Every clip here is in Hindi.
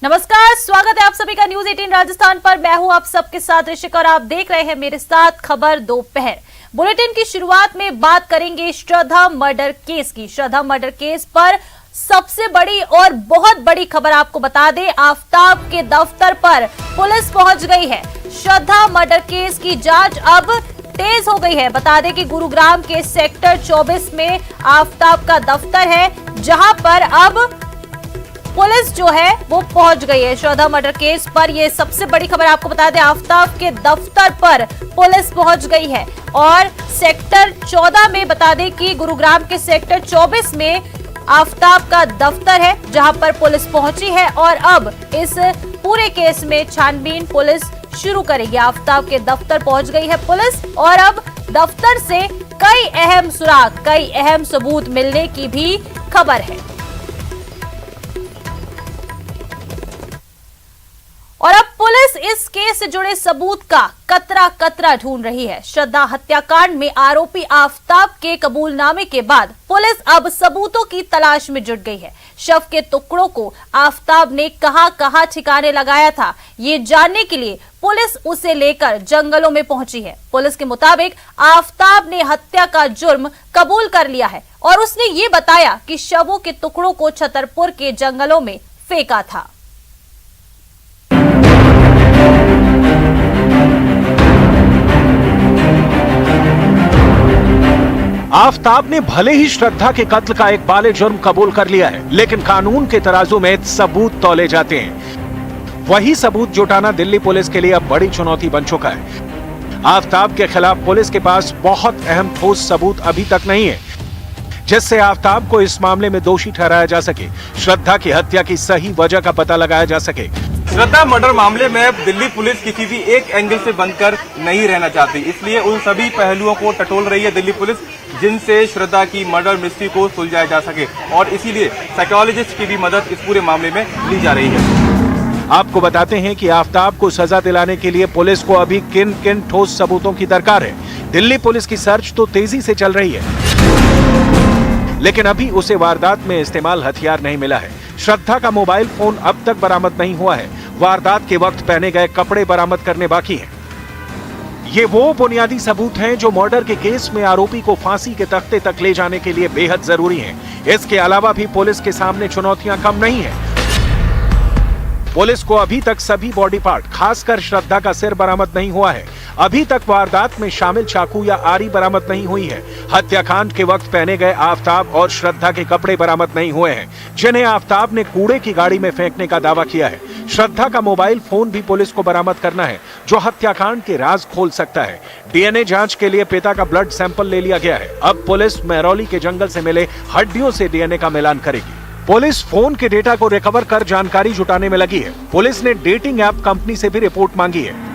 नमस्कार, स्वागत है आप सभी का न्यूज 18 राजस्थान पर। मैं हूं आप सबके साथ ऋषिक और आप देख रहे हैं मेरे साथ खबर दोपहर। बुलेटिन की शुरुआत में बात करेंगे श्रद्धा मर्डर केस की। श्रद्धा मर्डर केस पर सबसे बड़ी और बहुत बड़ी खबर आपको बता दें, आफताब के दफ्तर पर पुलिस पहुंच गई है। श्रद्धा मर्डर केस की जांच अब तेज हो गई है। बता दें कि गुरुग्राम के सेक्टर 24 में आफताब का दफ्तर है, जहां पर अब पुलिस जो है वो पहुंच गई है। श्रद्धा मर्डर केस पर यह सबसे बड़ी खबर आपको बता दें, आफताब के दफ्तर पर पुलिस पहुंच गई है। और सेक्टर 14 में बता दें कि गुरुग्राम के सेक्टर 24 में आफताब का दफ्तर है, जहां पर पुलिस पहुंची है और अब इस पूरे केस में छानबीन पुलिस शुरू करेगी। आफताब के दफ्तर पहुंच गई है पुलिस और अब दफ्तर से कई अहम सुराग, कई अहम सबूत मिलने की भी खबर है। और अब पुलिस इस केस से जुड़े सबूत का कतरा कतरा ढूंढ रही है। श्रद्धा हत्याकांड में आरोपी आफताब के कबूलनामे के बाद पुलिस अब सबूतों की तलाश में जुट गई है। शव के टुकड़ों को आफताब ने कहां ठिकाने लगाया था, ये जानने के लिए पुलिस उसे लेकर जंगलों में पहुंची है। पुलिस के मुताबिक आफताब ने हत्या का जुर्म कबूल कर लिया है और उसने ये बताया कि शवों के टुकड़ों को छतरपुर के जंगलों में फेंका था। आफताब ने भले ही श्रद्धा के कत्ल का एक बाले जुर्म कबूल कर लिया है, लेकिन कानून के तराजू में सबूत तौले जाते हैं। वही सबूत जुटाना दिल्ली पुलिस के लिए अब बड़ी चुनौती बन चुका है। आफताब के खिलाफ पुलिस के पास बहुत अहम ठोस सबूत अभी तक नहीं है, जिससे आफताब को इस मामले में दोषी ठहराया जा सके, श्रद्धा की हत्या की सही वजह का पता लगाया जा सके। श्रद्धा मर्डर मामले में अब दिल्ली पुलिस किसी भी एक एंगल से बनकर नहीं रहना चाहती, इसलिए उन सभी पहलुओं को टटोल रही है दिल्ली पुलिस जिनसे श्रद्धा की मर्डर मिस्ट्री को सुलझाया जा सके, और इसीलिए साइकोलॉजिस्ट की भी मदद इस पूरे मामले में ली जा रही है। आपको बताते हैं कि आफताब को सजा दिलाने के लिए पुलिस को अभी किन किन ठोस सबूतों की दरकार है। दिल्ली पुलिस की सर्च तो तेजी से चल रही है, लेकिन अभी उसे वारदात में इस्तेमाल हथियार नहीं मिला है। श्रद्धा का मोबाइल फोन अब तक बरामद नहीं हुआ है। वारदात के वक्त पहने गए कपड़े बरामद करने बाकी हैं। ये वो बुनियादी सबूत हैं जो मर्डर के केस में आरोपी को फांसी के तख्ते तक ले जाने के लिए बेहद जरूरी हैं। इसके अलावा भी पुलिस के सामने चुनौतियां कम नहीं हैं। पुलिस को अभी तक सभी बॉडी पार्ट, खासकर श्रद्धा का सिर बरामद नहीं हुआ है। अभी तक वारदात में शामिल चाकू या आरी बरामद नहीं हुई है। हत्याकांड के वक्त पहने गए आफताब और श्रद्धा के कपड़े बरामद नहीं हुए हैं, जिन्हें आफताब ने कूड़े की गाड़ी में फेंकने का दावा किया है। श्रद्धा का मोबाइल फोन भी पुलिस को बरामद करना है, जो हत्याकांड के राज खोल सकता है। डीएनए जांच के लिए पिता का ब्लड सैंपल ले लिया गया है। अब पुलिस महरौली के जंगल से मिले हड्डियों से डीएनए का मिलान करेगी। पुलिस फोन के डेटा को रिकवर कर जानकारी जुटाने में लगी है। पुलिस ने डेटिंग ऐप कंपनी से भी रिपोर्ट मांगी है।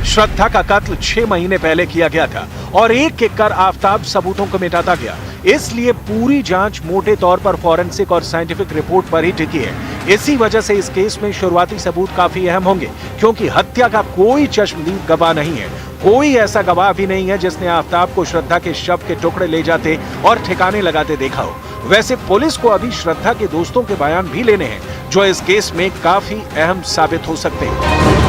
श्रद्धा का कत्ल 6 महीने पहले किया गया था और एक एक कर आफताब सबूतों को मिटाता गया, इसलिए पूरी जांच मोटे तौर पर फॉरेंसिक और साइंटिफिक रिपोर्ट पर ही टिकी है। इसी वजह से इस केस में शुरुआती सबूत काफी अहम होंगे, क्योंकि हत्या का कोई चश्मदीद गवाह नहीं है। कोई ऐसा गवाह भी नहीं है जिसने आफताब को श्रद्धा के शव के टुकड़े ले जाते और ठिकाने लगाते देखा हो। वैसे पुलिस को अभी श्रद्धा के दोस्तों के बयान भी लेने हैं, जो इस केस में काफी अहम साबित हो सकते हैं।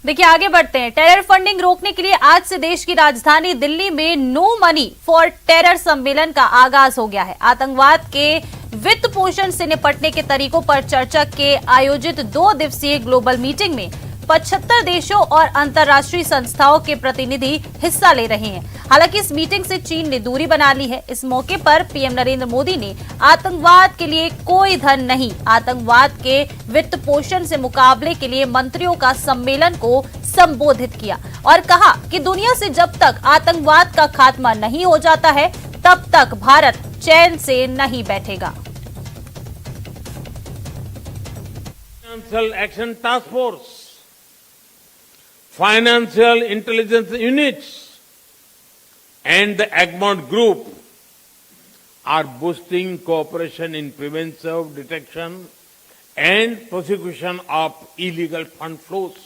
देखिए, आगे बढ़ते हैं। टेरर फंडिंग रोकने के लिए आज से देश की राजधानी दिल्ली में नो मनी फॉर टेरर सम्मेलन का आगाज हो गया है। आतंकवाद के वित्त पोषण से निपटने के तरीकों पर चर्चा के आयोजित 2 दिवसीय ग्लोबल मीटिंग में 75 देशों और अंतर्राष्ट्रीय संस्थाओं के प्रतिनिधि हिस्सा ले रहे हैं। हालांकि इस मीटिंग से चीन ने दूरी बना ली है। इस मौके पर पीएम नरेंद्र मोदी ने आतंकवाद के लिए कोई धन नहीं, आतंकवाद के वित्त पोषण से मुकाबले के लिए मंत्रियों का सम्मेलन को संबोधित किया और कहा कि दुनिया से जब तक आतंकवाद का खात्मा नहीं हो जाता है, तब तक भारत चैन से नहीं बैठेगा। Financial action task force financial intelligence units and the Egmont Group are boosting cooperation in preventive detection and prosecution of illegal fund flows.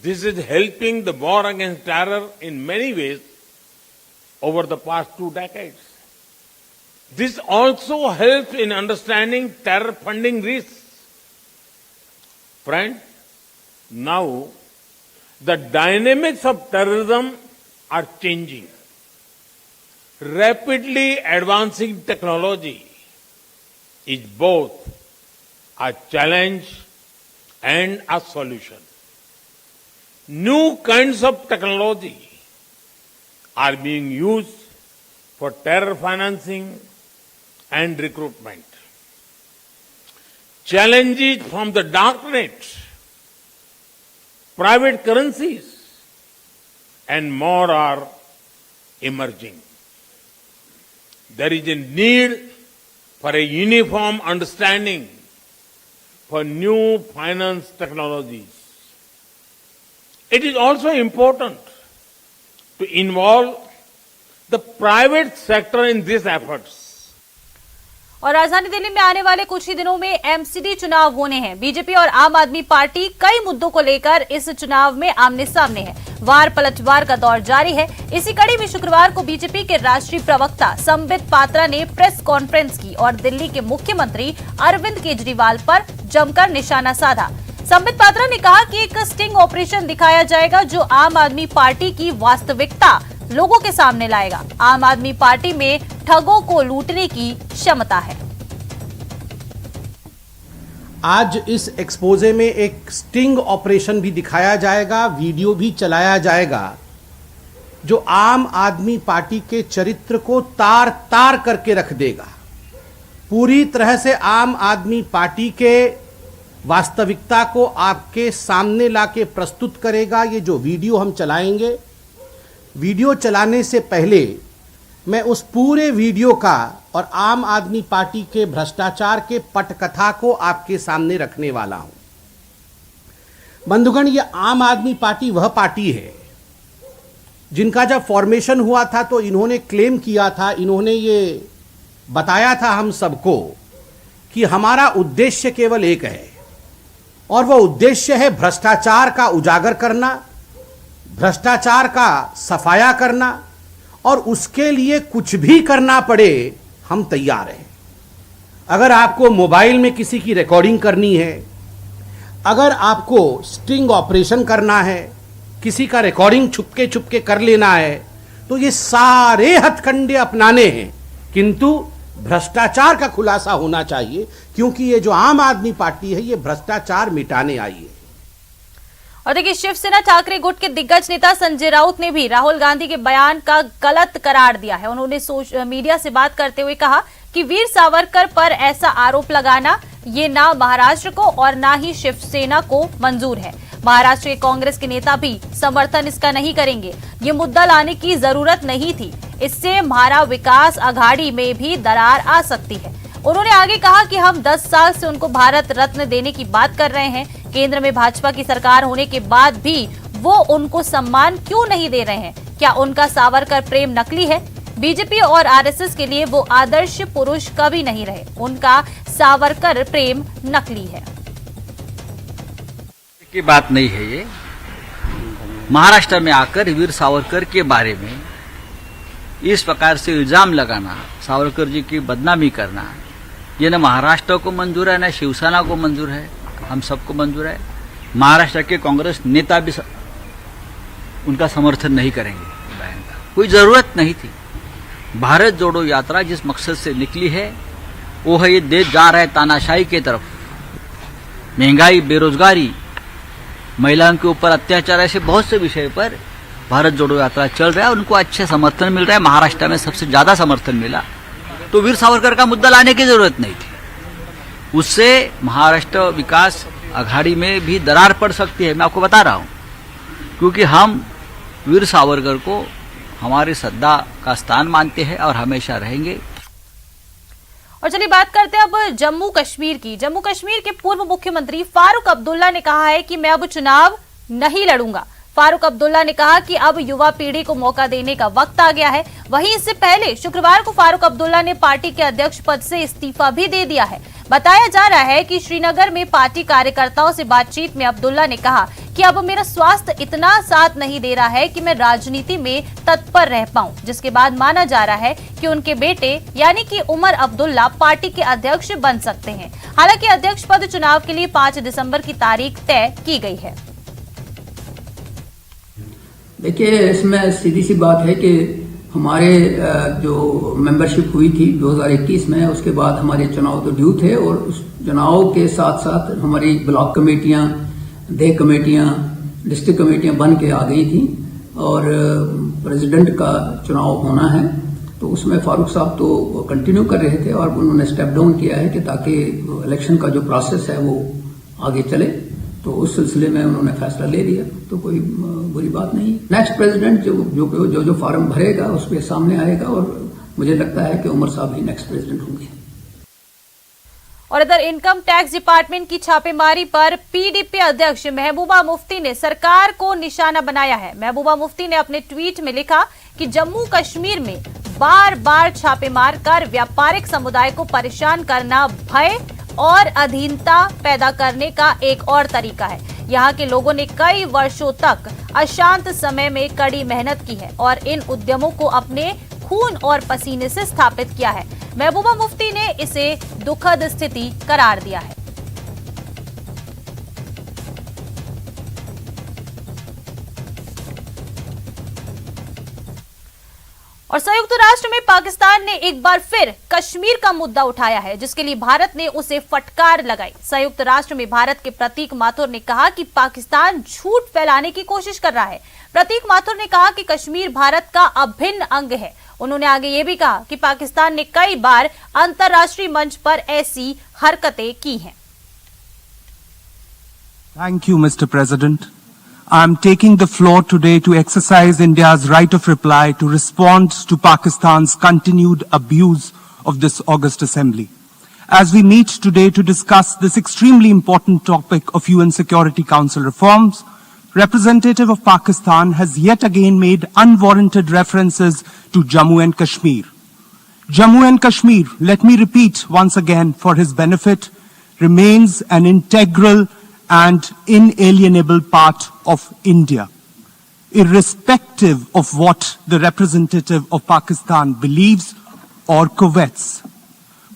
This is helping the war against terror in many ways over the past 2 decades. This also helps in understanding terror funding risks. Friends, now the dynamics of terrorism are changing. Rapidly advancing technology is both a challenge and a solution. New kinds of technology are being used for terror financing and recruitment. Challenges from the darknet, private currencies, and more are emerging. There is a need for a uniform understanding for new finance technologies. It is also important to involve the private sector in these efforts. और राजधानी दिल्ली में आने वाले कुछ ही दिनों में एमसीडी चुनाव होने हैं। बीजेपी और आम आदमी पार्टी कई मुद्दों को लेकर इस चुनाव में आमने सामने है। वार पलटवार का दौर जारी है। इसी कड़ी में शुक्रवार को बीजेपी के राष्ट्रीय प्रवक्ता संबित पात्रा ने प्रेस कॉन्फ्रेंस की और दिल्ली के मुख्यमंत्री अरविंद केजरीवाल पर जमकर निशाना साधा। संबित पात्रा ने कहा कि एक स्टिंग ऑपरेशन दिखाया जाएगा जो आम आदमी पार्टी की वास्तविकता लोगों के सामने लाएगा। आम आदमी पार्टी में ठगों को लूटने की क्षमता है। आज इस एक्सपोजे में एक स्टिंग ऑपरेशन भी दिखाया जाएगा, वीडियो भी चलाया जाएगा जो आम आदमी पार्टी के चरित्र को तार तार करके रख देगा। पूरी तरह से आम आदमी पार्टी के वास्तविकता को आपके सामने लाके प्रस्तुत करेगा। ये जो वीडियो हम चलाएंगे, वीडियो चलाने से पहले मैं उस पूरे वीडियो का और आम आदमी पार्टी के भ्रष्टाचार के पटकथा को आपके सामने रखने वाला हूं। बंधुगण, ये आम आदमी पार्टी वह पार्टी है जिनका जब फॉर्मेशन हुआ था तो इन्होंने क्लेम किया था, इन्होंने ये बताया था हम सबको कि हमारा उद्देश्य केवल एक है और वह उद्देश्य है भ्रष्टाचार का उजागर करना, भ्रष्टाचार का सफाया करना, और उसके लिए कुछ भी करना पड़े हम तैयार हैं। अगर आपको मोबाइल में किसी की रिकॉर्डिंग करनी है, अगर आपको स्टिंग ऑपरेशन करना है, किसी का रिकॉर्डिंग छुपके छुपके कर लेना है, तो ये सारे हथकंडे अपनाने हैं, किंतु भ्रष्टाचार का खुलासा होना चाहिए, क्योंकि ये जो आम आदमी पार्टी है ये भ्रष्टाचार मिटाने आई है। और देखिए, शिवसेना ठाकरे गुट के दिग्गज नेता संजय राउत ने भी राहुल गांधी के बयान का गलत करार दिया है। उन्होंने मीडिया से बात करते हुए कहा कि वीर सावरकर पर ऐसा आरोप लगाना ये ना महाराष्ट्र को और ना ही शिवसेना को मंजूर है। महाराष्ट्र के कांग्रेस के नेता भी समर्थन इसका नहीं करेंगे। ये मुद्दा लाने की जरूरत नहीं थी, इससे महारा विकास अघाड़ी में भी दरार आ सकती है। उन्होंने आगे कहा कि हम 10 साल से उनको भारत रत्न देने की बात कर रहे हैं। केंद्र में भाजपा की सरकार होने के बाद भी वो उनको सम्मान क्यों नहीं दे रहे हैं? क्या उनका सावरकर प्रेम नकली है? बीजेपी और आरएसएस के लिए वो आदर्श पुरुष कभी नहीं रहे। उनका सावरकर प्रेम नकली है। की बात नहीं है ये। महाराष्ट्र में आकर वीर सावरकर के बारे में इस प्रकार से इल्जाम लगाना, सावरकर जी की बदनामी करना, ये न महाराष्ट्र को मंजूर है न शिवसेना को मंजूर है, हम सबको मंजूर है। महाराष्ट्र के कांग्रेस नेता भी उनका समर्थन नहीं करेंगे। बयान का कोई जरूरत नहीं थी। भारत जोड़ो यात्रा जिस मकसद से निकली है वो है ये देश जा रहा है तानाशाही के तरफ। महंगाई, बेरोजगारी, महिलाओं के ऊपर अत्याचार, ऐसे बहुत से विषय पर भारत जोड़ो यात्रा चल रहा है। उनको अच्छे समर्थन मिल रहा है। महाराष्ट्र में सबसे ज्यादा समर्थन मिला, तो वीर सावरकर का मुद्दा लाने की जरूरत नहीं थी। उससे महाराष्ट्र विकास अघाड़ी में भी दरार पड़ सकती है। मैं आपको बता रहा हूं, क्योंकि हम वीर सावरकर को हमारी श्रद्धा का स्थान मानते हैं और हमेशा रहेंगे। और चलिए बात करते हैं अब जम्मू कश्मीर की। जम्मू कश्मीर के पूर्व मुख्यमंत्री फारूक अब्दुल्ला ने कहा है कि मैं अब चुनाव नहीं लड़ूंगा। फारूक अब्दुल्ला ने कहा कि अब युवा पीढ़ी को मौका देने का वक्त आ गया है। वहीं इससे पहले शुक्रवार को फारूक अब्दुल्ला ने पार्टी के अध्यक्ष पद से इस्तीफा भी दे दिया है। बताया जा रहा है कि श्रीनगर में पार्टी कार्यकर्ताओं से बातचीत में अब्दुल्ला ने कहा कि अब मेरा स्वास्थ्य इतना साथ नहीं दे रहा है कि मैं राजनीति में तत्पर रह पाऊं, जिसके बाद माना जा रहा है कि उनके बेटे यानी कि उमर अब्दुल्ला पार्टी के अध्यक्ष बन सकते हैं। हालांकि अध्यक्ष पद चुनाव के लिए 5 दिसंबर की तारीख तय की गई है। देखिए, इसमें सीधी सी बात है कि हमारे जो मेंबरशिप हुई थी 2021 में, उसके बाद हमारे चुनाव तो ड्यू थे और उस चुनाव के साथ साथ हमारी ब्लॉक कमेटियां, देह कमेटियां, डिस्ट्रिक्ट कमेटियां बन के आ गई थी और प्रेसिडेंट का चुनाव होना है। तो उसमें फारूक साहब तो कंटिन्यू कर रहे थे और उन्होंने स्टेप डाउन किया है कि ताकि इलेक्शन का जो प्रोसेस है वो आगे चले। तो उस सिलसिले में उन्होंने फैसला ले लिया, तो कोई बुरी बात नहीं। नेक्स्ट प्रेसिडेंट जो फॉर्म भरेगा उस पर सामने आएगा और मुझे लगता है कि उमर साहब ही नेक्स्ट प्रेसिडेंट होंगे। और इधर इनकम टैक्स डिपार्टमेंट की छापेमारी पर पीडीपी अध्यक्ष महबूबा मुफ्ती ने सरकार को निशाना बनाया है। महबूबा मुफ्ती ने अपने ट्वीट में लिखा कि जम्मू कश्मीर में बार बार छापे मारकर व्यापारिक समुदाय को परेशान करना भय और अधीनता पैदा करने का एक और तरीका है। यहाँ के लोगों ने कई वर्षों तक अशांत समय में कड़ी मेहनत की है और इन उद्यमों को अपने खून और पसीने से स्थापित किया है। महबूबा मुफ्ती ने इसे दुखद स्थिति करार दिया है। और संयुक्त राष्ट्र में पाकिस्तान ने एक बार फिर कश्मीर का मुद्दा उठाया है, जिसके लिए भारत ने उसे फटकार लगाई। संयुक्त राष्ट्र में भारत के प्रतीक माथुर ने कहा कि पाकिस्तान झूठ फैलाने की कोशिश कर रहा है। प्रतीक माथुर ने कहा कि कश्मीर भारत का अभिन्न अंग है। उन्होंने आगे ये भी कहा कि पाकिस्तान ने कई बार अंतर्राष्ट्रीय मंच पर ऐसी हरकतें की हैं। Thank you, Mr. President. I am taking the floor today to exercise India's right of reply to respond to Pakistan's continued abuse of this august assembly. As we meet today to discuss this extremely important topic of UN Security Council reforms, representative of Pakistan has yet again made unwarranted references to Jammu and Kashmir. Jammu and Kashmir, let me repeat once again for his benefit, remains an integral and inalienable part of India, irrespective of what the representative of Pakistan believes or covets.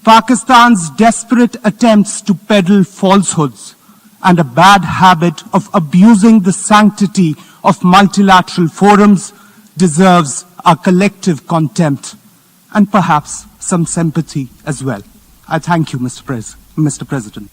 Pakistan's desperate attempts to peddle falsehoods and a bad habit of abusing the sanctity of multilateral forums deserves our collective contempt and perhaps some sympathy as well. I thank you, Mr. President.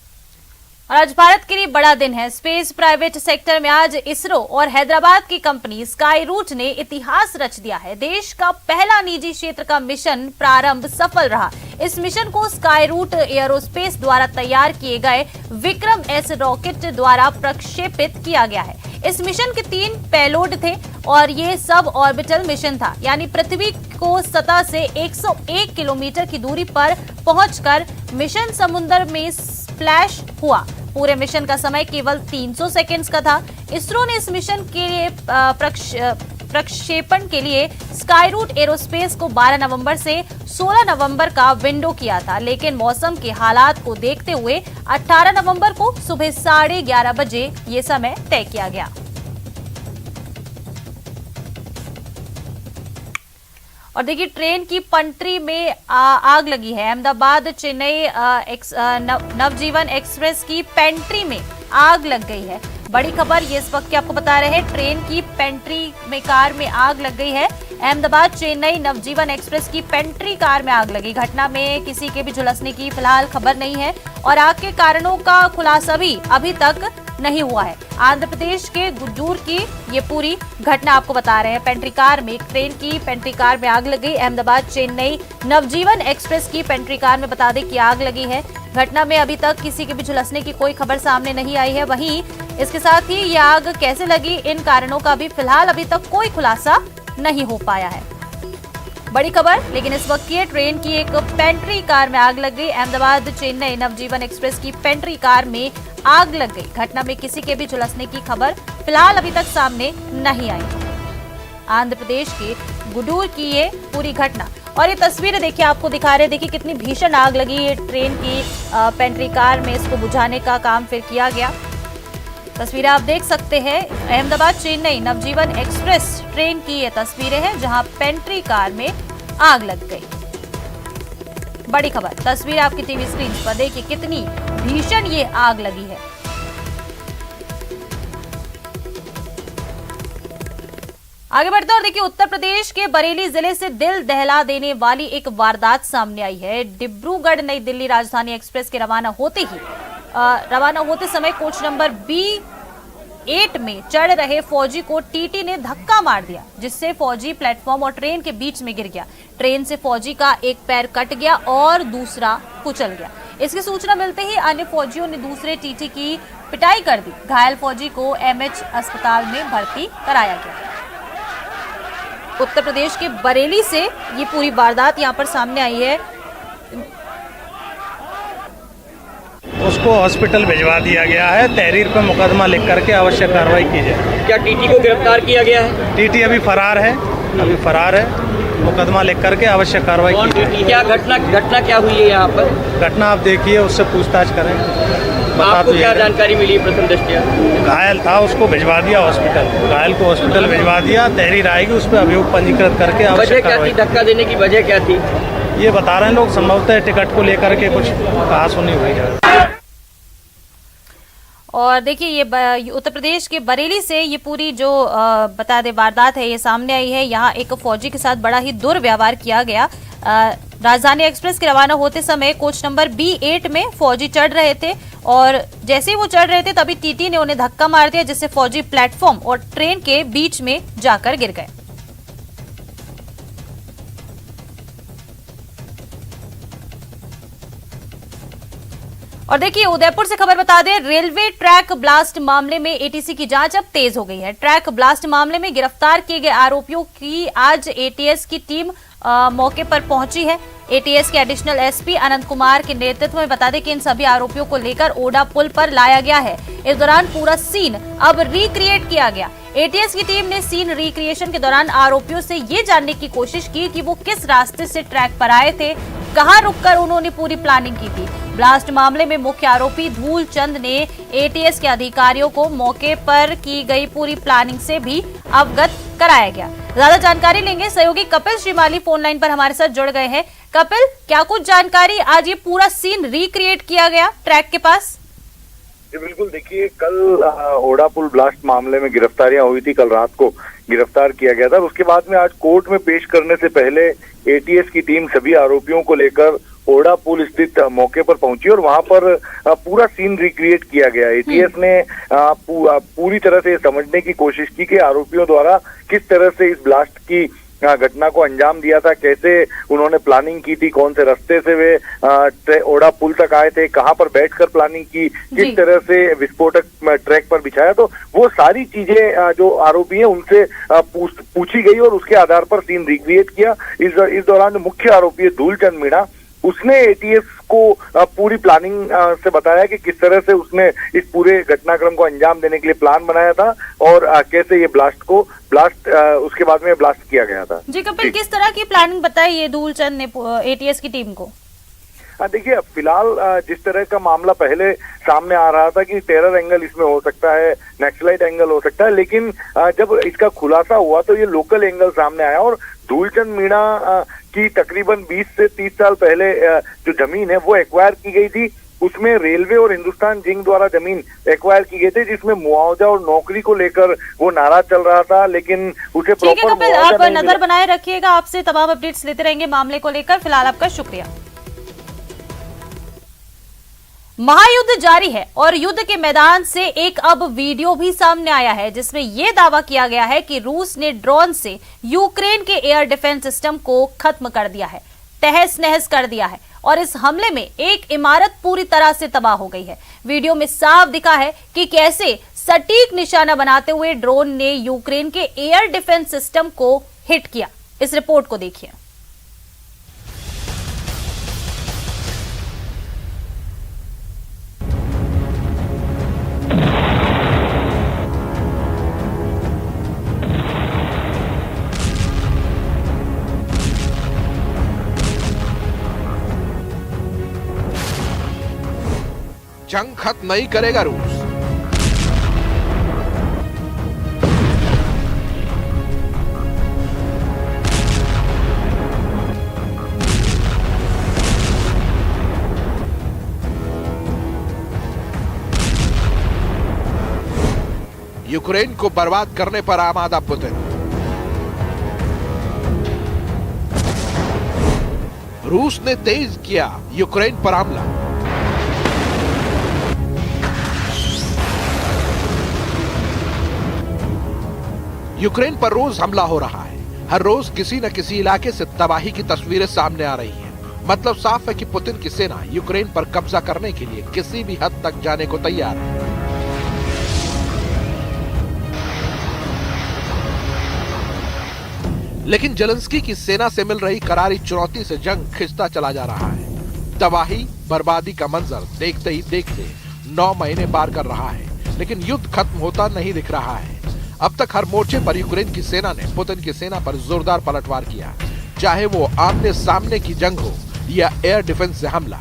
और आज भारत के लिए बड़ा दिन है। स्पेस प्राइवेट सेक्टर में आज इसरो और हैदराबाद की कंपनी स्काई रूट ने इतिहास रच दिया है। देश का पहला निजी क्षेत्र का मिशन प्रारंभ सफल रहा। इस मिशन को स्काई रूट एयरोस्पेस द्वारा तैयार किए गए विक्रम एस रॉकेट द्वारा प्रक्षेपित किया गया है। इस मिशन के 3 पेलोड थे और ये सब ऑर्बिटल मिशन था, यानी पृथ्वी को सतह से 101 किलोमीटर की दूरी पर पहुंचकर मिशन समुद्र में स्प्लैश हुआ। पूरे मिशन का समय केवल 300 सेकंड्स का था। इसरो ने इस मिशन के लिए प्रक्षेपण के लिए स्काई रूट एरोस्पेस को 12 नवंबर से 16 नवंबर का विंडो किया था, लेकिन मौसम के हालात को देखते हुए 18 नवंबर को सुबह 11:30 बजे ये समय तय किया गया। और देखिए, ट्रेन की पटरी में आग लगी है। अहमदाबाद चेन्नई नवजीवन एक्सप्रेस की पेंट्री में आग लग गई है। बड़ी खबर ये इस वक्त की आपको बता रहे हैं, ट्रेन की पेंट्री में कार में आग लग गई है। अहमदाबाद चेन्नई नवजीवन एक्सप्रेस की पेंट्री कार में आग लगी। घटना में किसी के भी झुलसने की फिलहाल खबर नहीं है और आग के कारणों का खुलासा भी अभी तक नहीं हुआ है। आंध्र प्रदेश के गुड्डूर की ये पूरी घटना आपको बता रहे हैं। पेंट्री कार में, एक ट्रेन की पेंट्री कार में आग लग गई। अहमदाबाद चेन्नई नवजीवन एक्सप्रेस की पेंट्री कार में बता दें कि आग लगी है। घटना में अभी तक किसी के भी झुलसने की कोई खबर सामने नहीं आई है। वहीं इसके साथ ही ये आग कैसे लगी, इन कारणों का भी फिलहाल अभी तक कोई खुलासा नहीं हो पाया है। बड़ी खबर, लेकिन इस वक्त की ट्रेन की एक पेंट्री कार में आग लग गई। अहमदाबाद चेन्नई नवजीवन एक्सप्रेस की पेंट्री कार में आग लग गई। घटना में किसी के भी झुलसने की खबर फिलहाल अभी तक सामने नहीं आई। आंध्र प्रदेश के गुडूर की ये पूरी घटना और ये तस्वीरें देखिए, आपको दिखा रहे, देखिए कितनी भीषण आग लगी। ये ट्रेन की पेंट्री कार में इसको बुझाने का काम फिर किया गया। तस्वीरें आप देख सकते हैं, अहमदाबाद चेन्नई नवजीवन एक्सप्रेस ट्रेन की ये तस्वीरें हैं जहां पेंट्री कार में आग लग गई। बड़ी खबर, तस्वीर आपकी टीवी स्क्रीन पर देखिए कितनी भीषण ये आग लगी है। आगे बढ़ते और देखिए, उत्तर प्रदेश के बरेली जिले से दिल दहला देने वाली एक वारदात सामने आई है। डिब्रूगढ़ नई दिल्ली राजधानी एक्सप्रेस के रवाना होते समय कोच नंबर B8 में चढ़ रहे फौजी को टीटी ने धक्का मार दिया, जिससे फौजी प्लेटफॉर्म और ट्रेन के बीच में गिर गया। ट्रेन से फौजी का एक पैर कट गया और दूसरा कुचल गया। इसकी सूचना मिलते ही अन्य फौजियों ने दूसरे टीटी की पिटाई कर दी। घायल फौजी को MH अस्पताल में भर्ती कराया गया। उत्तर प्रदेश के बरेली से ये पूरी वारदात यहाँ पर सामने आई है। उसको हॉस्पिटल भिजवा दिया गया है। तहरीर पर मुकदमा लिख करके आवश्यक कार्रवाई की जाए। क्या टीटी को गिरफ्तार किया गया है? टीटी अभी फरार है। मुकदमा लिख करके आवश्यक कार्रवाई की जाए। क्या घटना क्या हुई है यहाँ पर? घटना आप देखिए, उससे पूछताछ करें। आपको क्या जानकारी मिली प्रथम दृष्टया? घायल था, उसको भिजवा दिया हॉस्पिटल। घायल को हॉस्पिटल भिजवा दिया। तहरीर आएगी, उस पर अभियोग पंजीकृत करके आवश्यक कार्रवाई। धक्का देने की वजह क्या थी? ये बता रहे हैं लोग, संभवतः टिकट को लेकर के कुछ कहासुनी हुई है। और देखिए, ये उत्तर प्रदेश के बरेली से ये पूरी जो बता दे वारदात है ये सामने आई है। यहाँ एक फौजी के साथ बड़ा ही दुर्व्यवहार किया गया। राजधानी एक्सप्रेस के रवाना होते समय कोच नंबर B8 में फौजी चढ़ रहे थे और जैसे ही वो चढ़ रहे थे तभी टीटी ने उन्हें धक्का मार दिया, जिससे फौजी प्लेटफॉर्म और ट्रेन के बीच में जाकर गिर गए। और देखिए, उदयपुर से खबर बता दें, रेलवे ट्रैक ब्लास्ट मामले में ATC की जांच अब तेज हो गई है। ट्रैक ब्लास्ट मामले में गिरफ्तार किए गए आरोपियों की आज ATS की टीम मौके पर पहुंची है। ATS के एडिशनल SP अनंत कुमार के नेतृत्व में बता दें कि इन सभी आरोपियों को लेकर ओडा पुल पर लाया गया है। इस दौरान पूरा सीन अब रिक्रिएट किया गया। ATS की टीम ने सीन रिक्रिएशन के दौरान आरोपियों से ये जानने की कोशिश की कि वो किस रास्ते से ट्रैक पर आए थे, कहां रुककर उन्होंने पूरी प्लानिंग की थी। ब्लास्ट मामले में मुख्य आरोपी धूल चंद ने ATS के अधिकारियों को मौके पर की गई पूरी प्लानिंग से भी अवगत कराया गया। ज्यादा जानकारी लेंगे, सहयोगी कपिल श्रीमाली फोन लाइन पर हमारे साथ जुड़ गए हैं। कपिल, क्या कुछ जानकारी, आज ये पूरा सीन रिक्रिएट किया गया ट्रैक के पास? जी बिल्कुल, देखिए कल ओडा पुल ब्लास्ट मामले में गिरफ्तारियां हुई थी। कल रात को गिरफ्तार किया गया था। उसके बाद में आज कोर्ट में पेश करने से पहले ATS की टीम सभी आरोपियों को लेकर ओडा पुल स्थित मौके पर पहुंची और वहां पर पूरा सीन रिक्रिएट किया गया। ATS ने पूरी तरह से समझने की कोशिश की कि आरोपियों द्वारा किस तरह से इस ब्लास्ट की घटना को अंजाम दिया था, कैसे उन्होंने प्लानिंग की थी, कौन से रास्ते से वे ओडा पुल तक आए थे, कहां पर बैठकर प्लानिंग की, किस तरह से विस्फोटक ट्रैक पर बिछाया। तो वो सारी चीजें जो आरोपी हैं उनसे पूछी गई और उसके आधार पर सीन रिक्रिएट किया। इस दौरान मुख्य आरोपी धूलचंद मीणा, उसने ATS को पूरी प्लानिंग से बताया कि किस तरह से उसने इस पूरे घटनाक्रम को अंजाम देने के लिए प्लान बनाया था और कैसे ये ब्लास्ट उसके बाद में ब्लास्ट किया गया था। जी कपिल, किस तरह की प्लानिंग बताई ये धूलचंद ने ATS की टीम को? देखिए, फिलहाल जिस तरह का मामला पहले सामने आ रहा था कि टेरर एंगल इसमें हो सकता है, नक्सलाइट एंगल हो सकता है, लेकिन जब इसका खुलासा हुआ तो ये लोकल एंगल सामने आया और धूलचंद मीणा की तकरीबन 20 से 30 साल पहले जो जमीन है वो एक्वायर की गई थी। उसमें रेलवे और हिंदुस्तान जिंक द्वारा जमीन एक्वायर की गई थी, जिसमें मुआवजा और नौकरी को लेकर वो नाराज चल रहा था, लेकिन उसे प्रॉपर कपिल, आप नजर बनाए रखिएगा, आपसे तमाम अपडेट्स लेते रहेंगे मामले को लेकर। फिलहाल आपका शुक्रिया। महायुद्ध जारी है और युद्ध के मैदान से एक अब वीडियो भी सामने आया है, जिसमें यह दावा किया गया है कि रूस ने ड्रोन से यूक्रेन के एयर डिफेंस सिस्टम को खत्म कर दिया है, तहस नहस कर दिया है और इस हमले में एक इमारत पूरी तरह से तबाह हो गई है। वीडियो में साफ दिखा है कि कैसे सटीक निशाना बनाते हुए ड्रोन ने यूक्रेन के एयर डिफेंस सिस्टम को हिट किया। इस रिपोर्ट को देखिए। जंग खत्म नहीं करेगा रूस। यूक्रेन को बर्बाद करने पर आमादा पुतिन। रूस ने तेज किया यूक्रेन पर हमला। यूक्रेन पर रोज हमला हो रहा है। हर रोज किसी न किसी इलाके से तबाही की तस्वीरें सामने आ रही हैं। मतलब साफ है कि पुतिन की सेना यूक्रेन पर कब्जा करने के लिए किसी भी हद तक जाने को तैयार है। लेकिन जेलेंस्की की सेना से मिल रही करारी चुनौती से जंग खिंचता चला जा रहा है। तबाही बर्बादी का मंजर देखते ही देखते 9 महीने पार कर रहा है, लेकिन युद्ध खत्म होता नहीं दिख रहा है। अब तक हर मोर्चे पर यूक्रेन की सेना ने पुतिन की सेना पर जोरदार पलटवार किया, चाहे वो आमने सामने की जंग हो या एयर डिफेंस से हमला।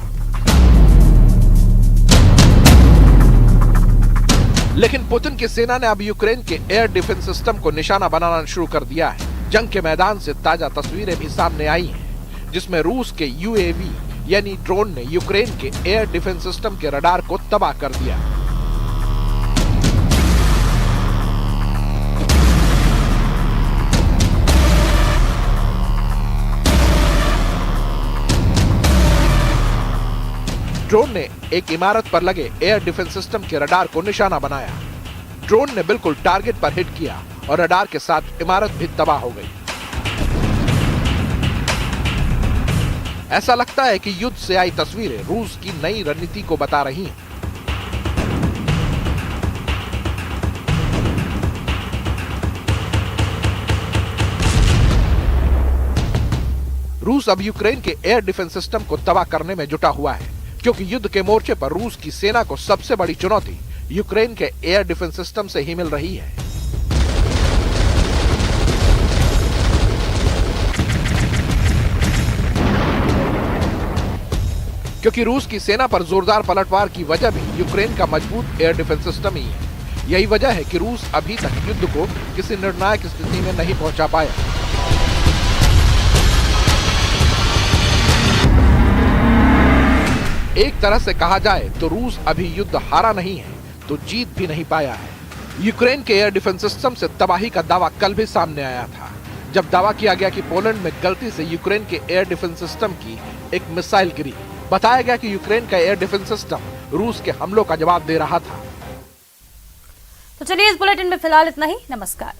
लेकिन पुतिन की सेना ने अब यूक्रेन के एयर डिफेंस सिस्टम को निशाना बनाना शुरू कर दिया है। जंग के मैदान से ताजा तस्वीरें भी सामने आई हैं, जिसमें रूस के यूएवी यानी ड्रोन ने यूक्रेन के एयर डिफेंस सिस्टम के रडार को तबाह कर दिया। ड्रोन ने एक इमारत पर लगे एयर डिफेंस सिस्टम के रडार को निशाना बनाया। ड्रोन ने बिल्कुल टारगेट पर हिट किया और रडार के साथ इमारत भी तबाह हो गई। ऐसा लगता है कि युद्ध से आई तस्वीरें रूस की नई रणनीति को बता रही हैं। रूस अब यूक्रेन के एयर डिफेंस सिस्टम को तबाह करने में जुटा हुआ है, क्योंकि युद्ध के मोर्चे पर रूस की सेना को सबसे बड़ी चुनौती यूक्रेन के एयर डिफेंस सिस्टम से ही मिल रही है। क्योंकि रूस की सेना पर जोरदार पलटवार की वजह भी यूक्रेन का मजबूत एयर डिफेंस सिस्टम ही है। यही वजह है कि रूस अभी तक युद्ध को किसी निर्णायक स्थिति में नहीं पहुंचा पाया। एक तरह से कहा जाए तो रूस अभी युद्ध हारा नहीं है तो जीत भी नहीं पाया है। यूक्रेन के एयर डिफेंस सिस्टम से तबाही का दावा कल भी सामने आया था, जब दावा किया गया कि पोलैंड में गलती से यूक्रेन के एयर डिफेंस सिस्टम की एक मिसाइल गिरी। बताया गया कि यूक्रेन का एयर डिफेंस सिस्टम रूस के हमलों का जवाब दे रहा था। तो चलिए इस बुलेटिन में फिलहाल इतना ही। नमस्कार।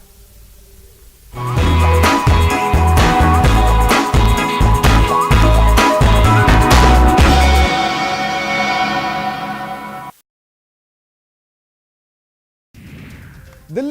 दिल्ली